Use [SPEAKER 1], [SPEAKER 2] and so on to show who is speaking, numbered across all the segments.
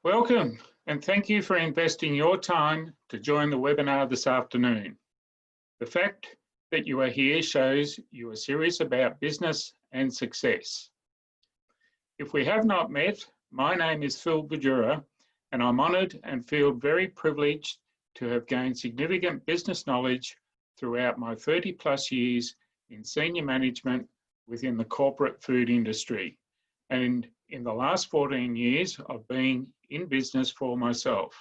[SPEAKER 1] Welcome, and thank you for investing your time to join the webinar this afternoon. The fact that you are here shows you are serious about business and success. If we have not met, my name is Phil Bajura, and I'm honoured and feel very privileged to have gained significant business knowledge throughout my 30+ years in senior management within the corporate food industry. And in the last 14 years, I've been in business for myself.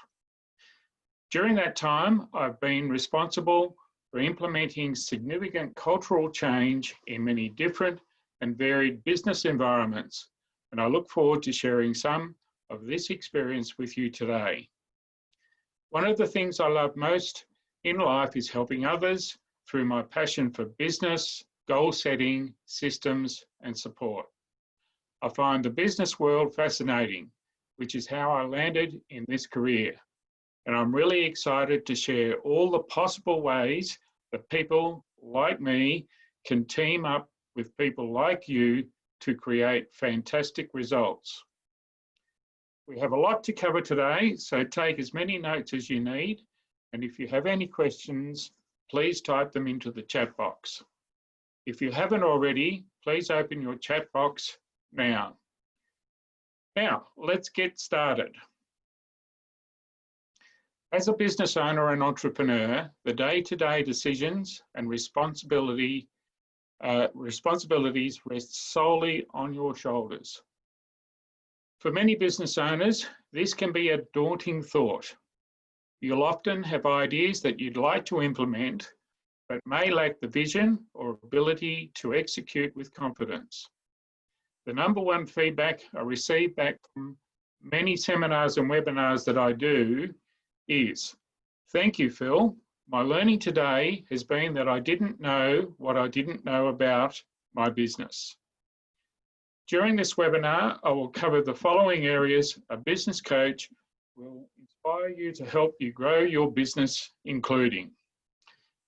[SPEAKER 1] During that time, I've been responsible for implementing significant cultural change in many different and varied business environments, and I look forward to sharing some of this experience with you today. One of the things I love most in life is helping others through my passion for business, goal setting, systems, and support. I find the business world fascinating, which is how I landed in this career. And I'm really excited to share all the possible ways that people like me can team up with people like you to create fantastic results. We have a lot to cover today, so take as many notes as you need. And if you have any questions, please type them into the chat box. If you haven't already, please open your chat box now. Now, let's get started. As a business owner and entrepreneur, the day-to-day decisions and responsibilities rest solely on your shoulders. For many business owners, this can be a daunting thought. You'll often have ideas that you'd like to implement, but may lack the vision or ability to execute with confidence. The number one feedback I receive back from many seminars and webinars that I do is, "Thank you, Phil. My learning today has been that I didn't know what I didn't know about my business." During this webinar, I will cover the following areas a business coach will inspire you to help you grow your business, including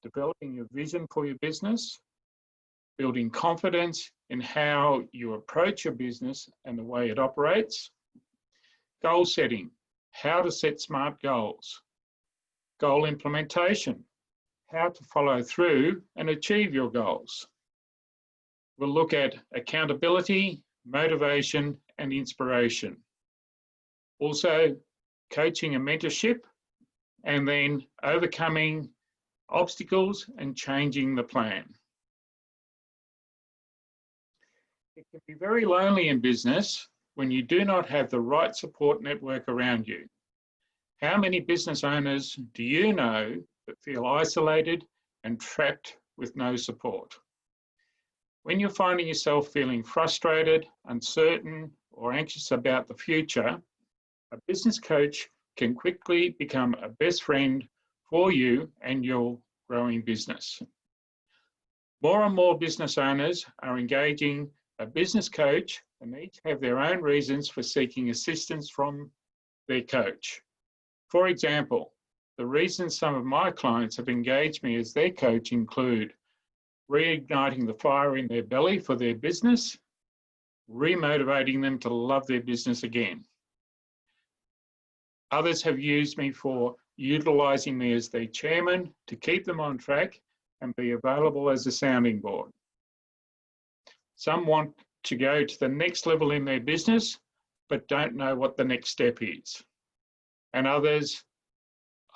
[SPEAKER 1] developing your vision for your business, building confidence in how you approach your business and the way it operates, goal setting, how to set smart goals, goal implementation, how to follow through and achieve your goals. We'll look at accountability, motivation, and inspiration. Also, coaching and mentorship, and then overcoming obstacles and changing the plan. It can be very lonely in business when you do not have the right support network around you. How many business owners do you know that feel isolated and trapped with no support? When you're finding yourself feeling frustrated, uncertain, or anxious about the future, a business coach can quickly become a best friend for you and your growing business. More and more business owners are engaging a business coach, and each have their own reasons for seeking assistance from their coach. For example, the reasons some of my clients have engaged me as their coach include reigniting the fire in their belly for their business, remotivating them to love their business again. Others have used me for utilising me as their chairman to keep them on track and be available as a sounding board. Some want to go to the next level in their business, but don't know what the next step is. And others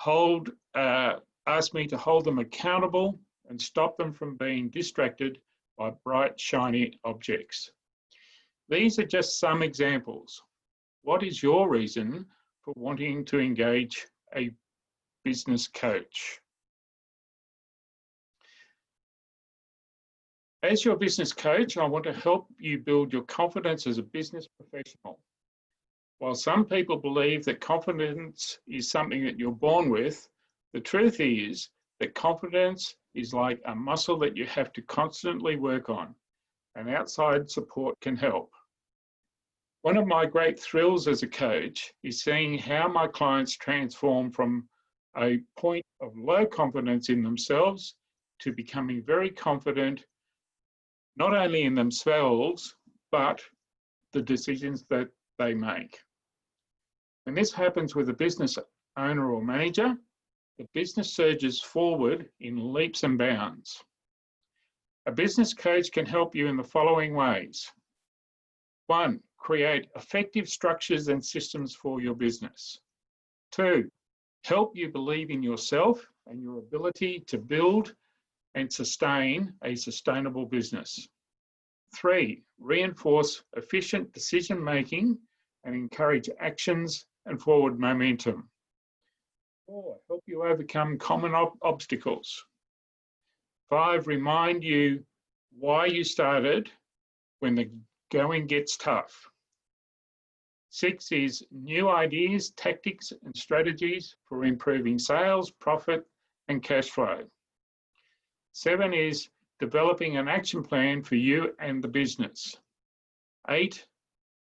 [SPEAKER 1] ask me to hold them accountable and stop them from being distracted by bright, shiny objects. These are just some examples. What is your reason for wanting to engage a business coach? As your business coach, I want to help you build your confidence as a business professional. While some people believe that confidence is something that you're born with, the truth is that confidence is like a muscle that you have to constantly work on, and outside support can help. One of my great thrills as a coach is seeing how my clients transform from a point of low confidence in themselves to becoming very confident not only in themselves, but the decisions that they make. When this happens with a business owner or manager, the business surges forward in leaps and bounds. A business coach can help you in the following ways. 1, create effective structures and systems for your business. 2, help you believe in yourself and your ability to build and sustain a sustainable business. 3, reinforce efficient decision-making and encourage actions and forward momentum. 4, help you overcome common obstacles. 5, remind you why you started when the going gets tough. 6 is new ideas, tactics, and strategies for improving sales, profit, and cash flow. 7 is developing an action plan for you and the business. 8,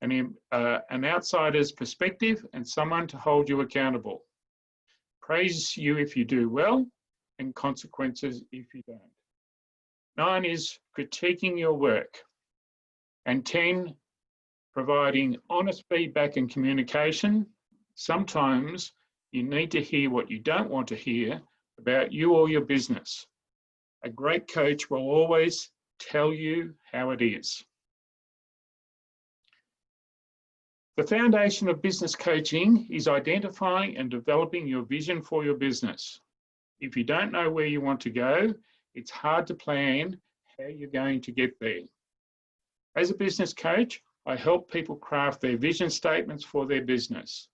[SPEAKER 1] an outsider's perspective and someone to hold you accountable. Praise you if you do well, and consequences if you don't. 9 is critiquing your work. And 10, providing honest feedback and communication. Sometimes you need to hear what you don't want to hear about you or your business. A great coach will always tell you how it is. The foundation of business coaching is identifying and developing your vision for your business. If you don't know where you want to go, it's hard to plan how you're going to get there. As a business coach, I help people craft their vision statements for their business.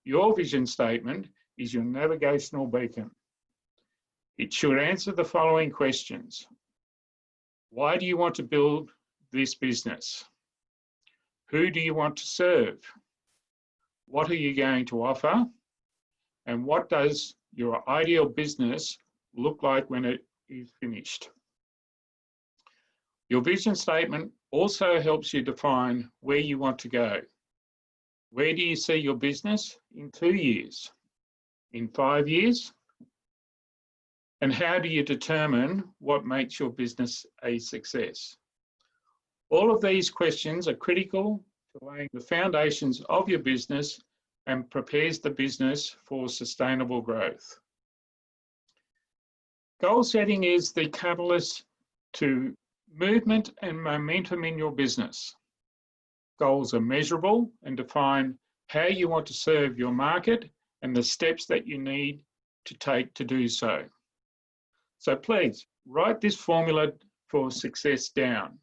[SPEAKER 1] Your vision statement is your navigational beacon. It should answer the following questions. Why do you want to build this business? Who do you want to serve? What are you going to offer? And what does your ideal business look like when it is finished? Your vision statement also helps you define where you want to go. Where do you see your business in 2 years? In 5 years? And how do you determine what makes your business a success? All of these questions are critical to laying the foundations of your business and prepares the business for sustainable growth. Goal setting is the catalyst to movement and momentum in your business. Goals are measurable and define how you want to serve your market and the steps that you need to take to do so. So please write this formula for success down.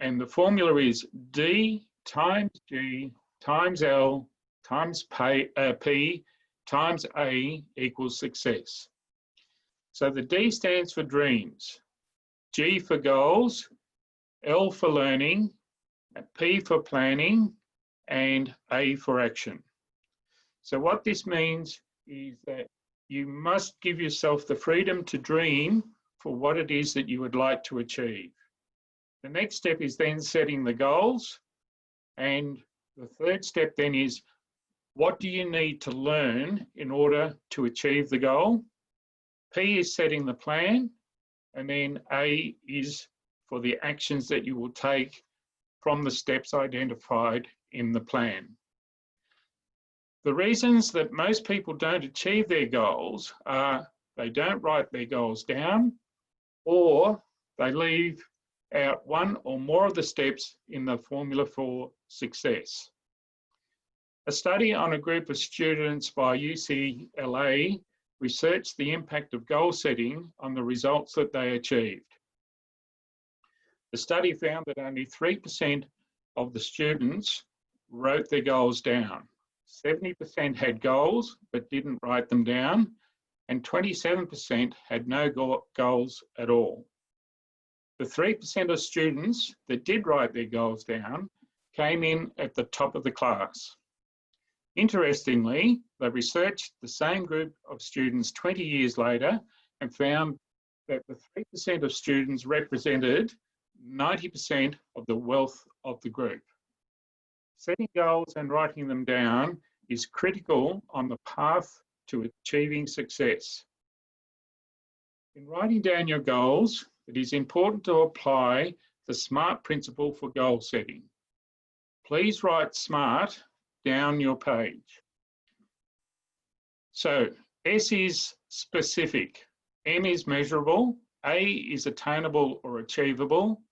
[SPEAKER 1] And the formula is D times G times L times P times A equals success. So the D stands for dreams, G for goals, L for learning, P for planning, and A for action. So what this means is that you must give yourself the freedom to dream for what it is that you would like to achieve. The next step is then setting the goals. And the third step then is, what do you need to learn in order to achieve the goal? P is setting the plan. And then A is for the actions that you will take from the steps identified in the plan. The reasons that most people don't achieve their goals are they don't write their goals down, or they leave out one or more of the steps in the formula for success. A study on a group of students by UCLA researched the impact of goal setting on the results that they achieved. The study found that only 3% of the students wrote their goals down. 70% had goals but didn't write them down, and 27% had no goals at all. The 3% of students that did write their goals down came in at the top of the class. Interestingly, they researched the same group of students 20 years later and found that the 3% of students represented 90% of the wealth of the group. Setting goals and writing them down is critical on the path to achieving success. In writing down your goals, it is important to apply the SMART principle for goal setting. Please write SMART down your page. So S is specific, M is measurable, A is attainable or achievable,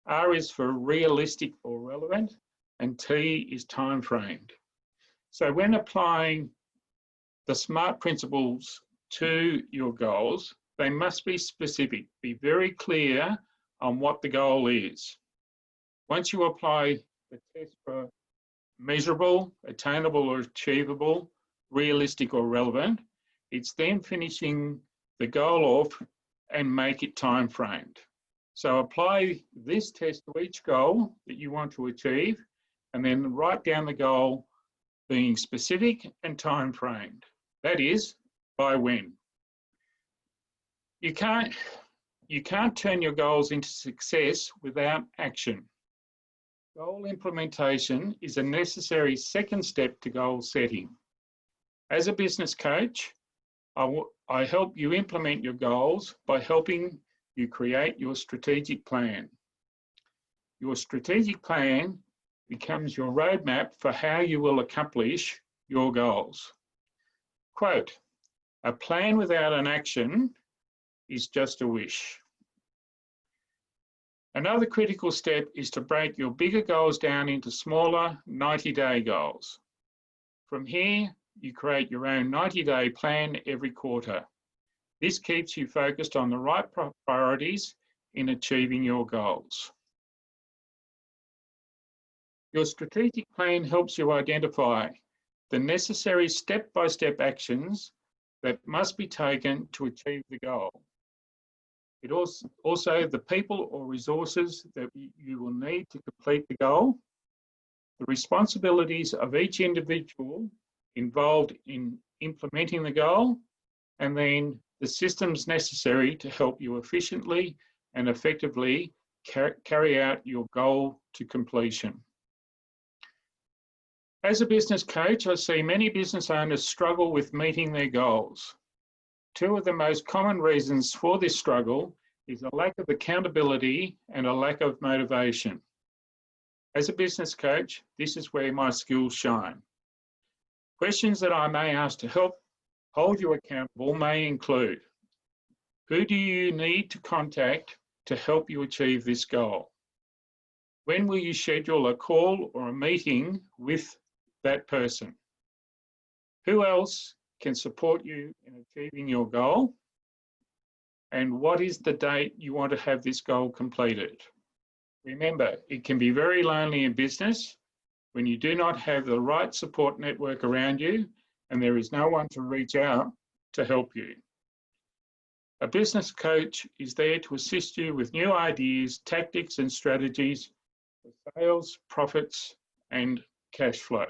[SPEAKER 1] R is for realistic or relevant, and T is time framed. So when applying the SMART principles to your goals, they must be specific. Be very clear on what the goal is. Once you apply the test for measurable, attainable or achievable, realistic or relevant, it's then finishing the goal off and make it time framed. So apply this test to each goal that you want to achieve, and then write down the goal being specific and time framed. That is, by when. You can't turn your goals into success without action. Goal implementation is a necessary second step to goal setting. As a business coach, I help you implement your goals by helping you create your strategic plan. Your strategic plan becomes your roadmap for how you will accomplish your goals. Quote, "A plan without an action is just a wish." Another critical step is to break your bigger goals down into smaller 90-day goals. From here, you create your own 90-day plan every quarter. This keeps you focused on the right priorities in achieving your goals. Your strategic plan helps you identify the necessary step-by-step actions that must be taken to achieve the goal. It also the people or resources that you will need to complete the goal, the responsibilities of each individual involved in implementing the goal, and then the systems necessary to help you efficiently and effectively carry out your goal to completion. As a business coach, I see many business owners struggle with meeting their goals. Two of the most common reasons for this struggle is a lack of accountability and a lack of motivation. As a business coach, this is where my skills shine. Questions that I may ask to help hold you accountable may include: who do you need to contact to help you achieve this goal? When will you schedule a call or a meeting with that person? Who else can support you in achieving your goal? And what is the date you want to have this goal completed? Remember, it can be very lonely in business when you do not have the right support network around you and there is no one to reach out to help you. A business coach is there to assist you with new ideas, tactics, and strategies for sales, profits, and cash flow.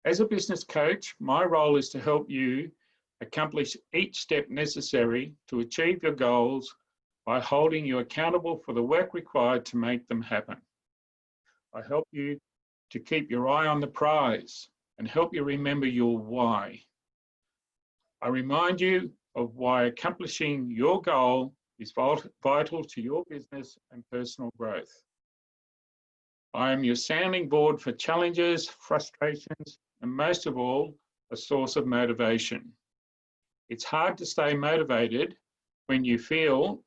[SPEAKER 1] As a business coach, my role is to help you accomplish each step necessary to achieve your goals by holding you accountable for the work required to make them happen. I help you to keep your eye on the prize and help you remember your why. I remind you of why accomplishing your goal is vital to your business and personal growth. I am your sounding board for challenges, frustrations, and most of all, a source of motivation. It's hard to stay motivated when you feel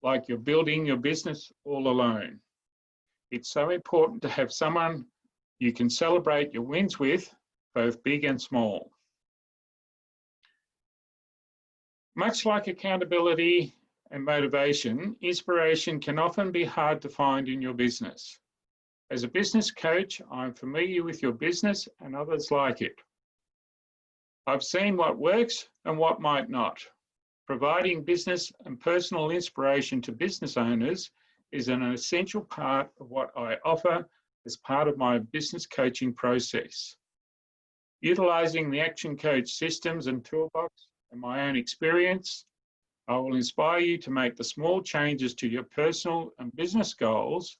[SPEAKER 1] like you're building your business all alone. It's so important to have someone you can celebrate your wins with, both big and small. Much like accountability and motivation, inspiration can often be hard to find in your business. As a business coach, I'm familiar with your business and others like it. I've seen what works and what might not. Providing business and personal inspiration to business owners is an essential part of what I offer as part of my business coaching process. Utilizing the Action Coach systems and toolbox and my own experience, I will inspire you to make the small changes to your personal and business goals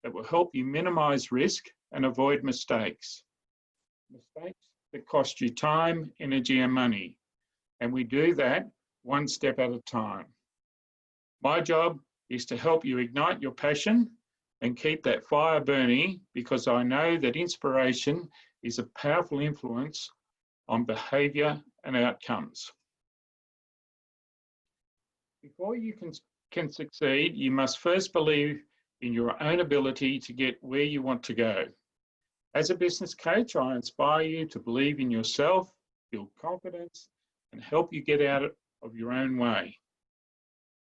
[SPEAKER 1] that will help you minimize risk and avoid mistakes. Mistakes that cost you time, energy, and money. And we do that one step at a time. My job is to help you ignite your passion and keep that fire burning, because I know that inspiration is a powerful influence on behaviour and outcomes. Before you can succeed, you must first believe in your own ability to get where you want to go. As a business coach, I inspire you to believe in yourself, build confidence, and help you get out of your own way.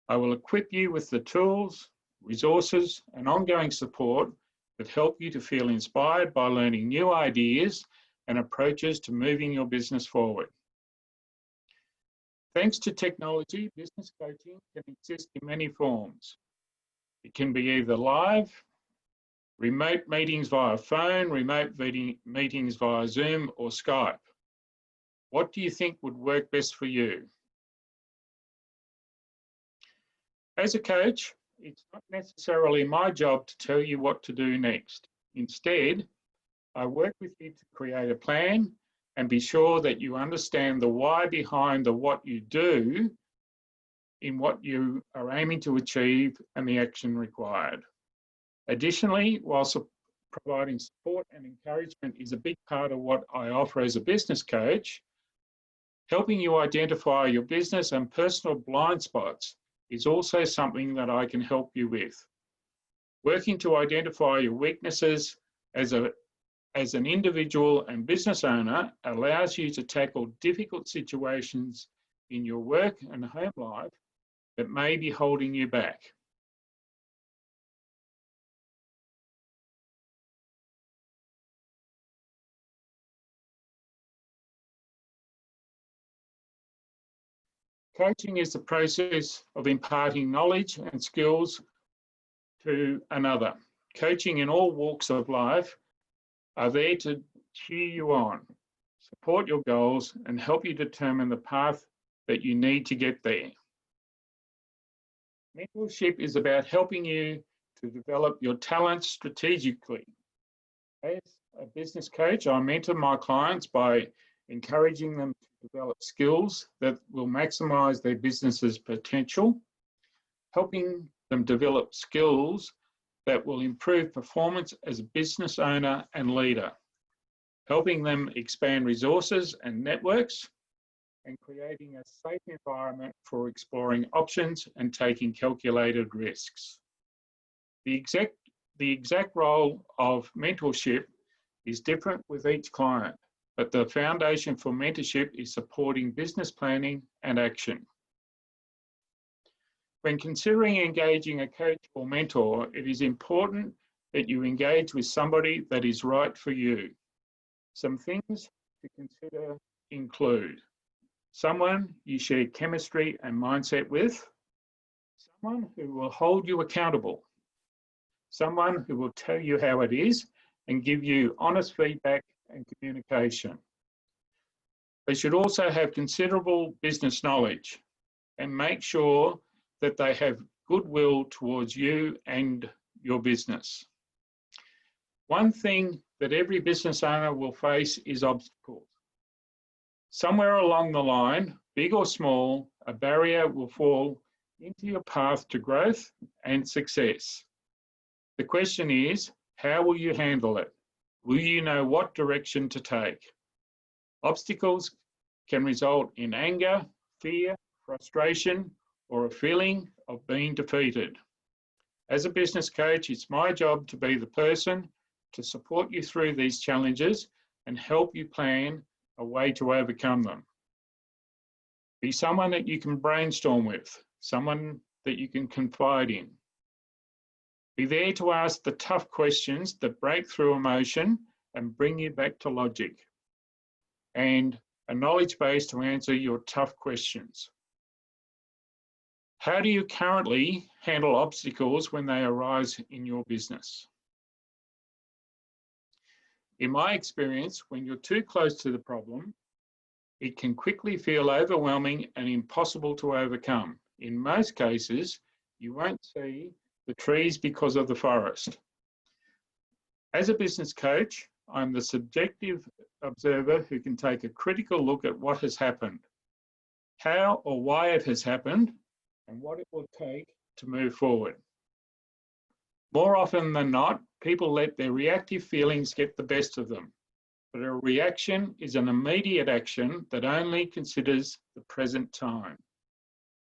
[SPEAKER 1] I will equip you with the tools, resources, and ongoing support that help you to feel inspired by learning new ideas and approaches to moving your business forward. Thanks to technology, business coaching can exist in many forms. It can be either live, remote meetings via phone, remote meetings via Zoom or Skype. What do you think would work best for you? As a coach, it's not necessarily my job to tell you what to do next. Instead, I work with you to create a plan and be sure that you understand the why behind the what you do in what you are aiming to achieve and the action required. Additionally, whilst providing support and encouragement is a big part of what I offer as a business coach, helping you identify your business and personal blind spots is also something that I can help you with. Working to identify your weaknesses as an individual and business owner allows you to tackle difficult situations in your work and home life that may be holding you back. Coaching is the process of imparting knowledge and skills to another. Coaching in all walks of life are there to cheer you on, support your goals, and help you determine the path that you need to get there. Mentorship is about helping you to develop your talents strategically. As a business coach, I mentor my clients by encouraging them to develop skills that will maximize their business's potential, helping them develop skills that will improve performance as a business owner and leader, helping them expand resources and networks, and creating a safe environment for exploring options and taking calculated risks. The exact role of mentorship is different with each client, but the foundation for mentorship is supporting business planning and action. When considering engaging a coach or mentor, it is important that you engage with somebody that is right for you. Some things to consider include someone you share chemistry and mindset with, someone who will hold you accountable, someone who will tell you how it is and give you honest feedback and communication. They should also have considerable business knowledge and make sure that they have goodwill towards you and your business. One thing that every business owner will face is obstacles. Somewhere along the line, big or small, a barrier will fall into your path to growth and success. The question is, how will you handle it? Will you know what direction to take? Obstacles can result in anger, fear, frustration, or a feeling of being defeated. As a business coach, it's my job to be the person to support you through these challenges and help you plan a way to overcome them. Be someone that you can brainstorm with, someone that you can confide in. Be there to ask the tough questions that break through emotion and bring you back to logic, and a knowledge base to answer your tough questions. How do you currently handle obstacles when they arise in your business? In my experience, when you're too close to the problem, it can quickly feel overwhelming and impossible to overcome. In most cases, you won't see the trees because of the forest. As a business coach, I'm the subjective observer who can take a critical look at what has happened, how or why it has happened, and what it will take to move forward. More often than not, people let their reactive feelings get the best of them. But a reaction is an immediate action that only considers the present time.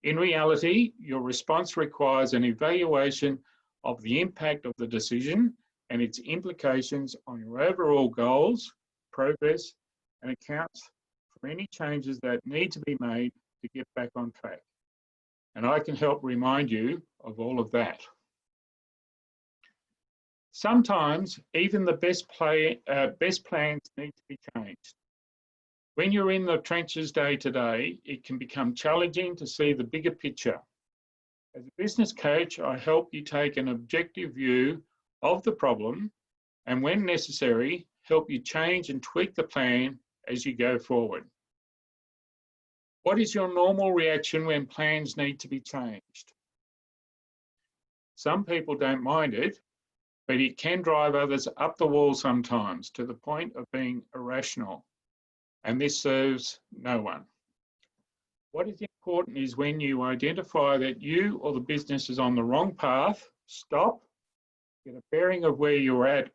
[SPEAKER 1] In reality, your response requires an evaluation of the impact of the decision and its implications on your overall goals, progress, and accounts for any changes that need to be made to get back on track. And I can help remind you of all of that. Sometimes even the best plans need to be changed. When you're in the trenches day to day, it can become challenging to see the bigger picture. As a business coach, I help you take an objective view of the problem and, when necessary, help you change and tweak the plan as you go forward. What is your normal reaction when plans need to be changed? Some people don't mind it, but it can drive others up the wall sometimes to the point of being irrational, and this serves no one. What is important is when you identify that you or the business is on the wrong path, stop, get a bearing of where you're at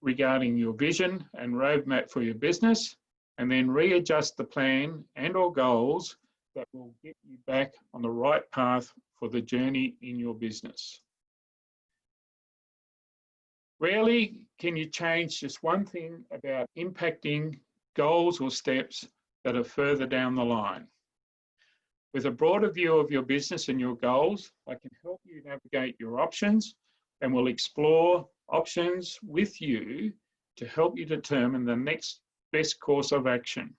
[SPEAKER 1] regarding your vision and roadmap for your business, and then readjust the plan and or goals that will get you back on the right path for the journey in your business. Rarely can you change just one thing about impacting goals or steps that are further down the line. With a broader view of your business and your goals, I can help you navigate your options and will explore options with you to help you determine the next best course of action.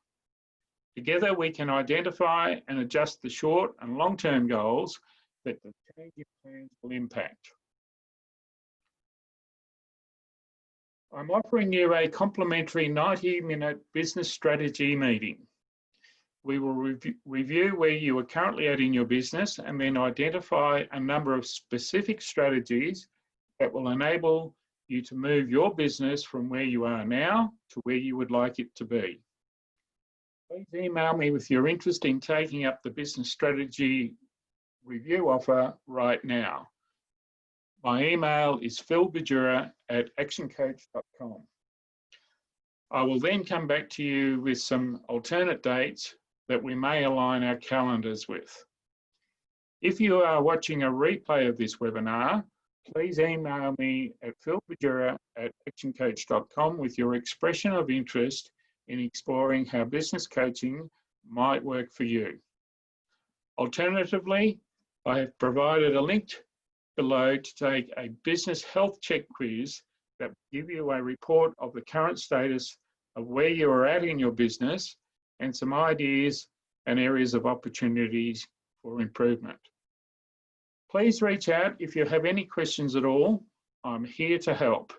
[SPEAKER 1] Together, we can identify and adjust the short and long-term goals that the changing plans will impact. I'm offering you a complimentary 90-minute business strategy meeting. We will review where you are currently at in your business and then identify a number of specific strategies that will enable you to move your business from where you are now to where you would like it to be. Please email me with your interest in taking up the business strategy review offer right now. My email is philbajura@actioncoach.com. I will then come back to you with some alternate dates that we may align our calendars with. If you are watching a replay of this webinar, please email me at philbajura@actioncoach.com with your expression of interest in exploring how business coaching might work for you. Alternatively, I have provided a link below to take a business health check quiz that will give you a report of the current status of where you are at in your business and some ideas and areas of opportunities for improvement. Please reach out if you have any questions at all. I'm here to help.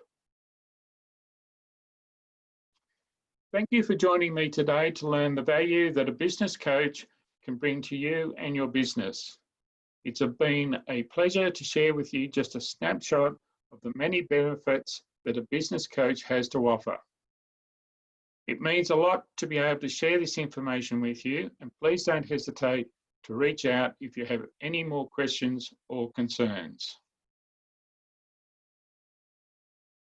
[SPEAKER 1] Thank you for joining me today to learn the value that a business coach can bring to you and your business. It's been a pleasure to share with you just a snapshot of the many benefits that a business coach has to offer. It means a lot to be able to share this information with you, and please don't hesitate to reach out if you have any more questions or concerns.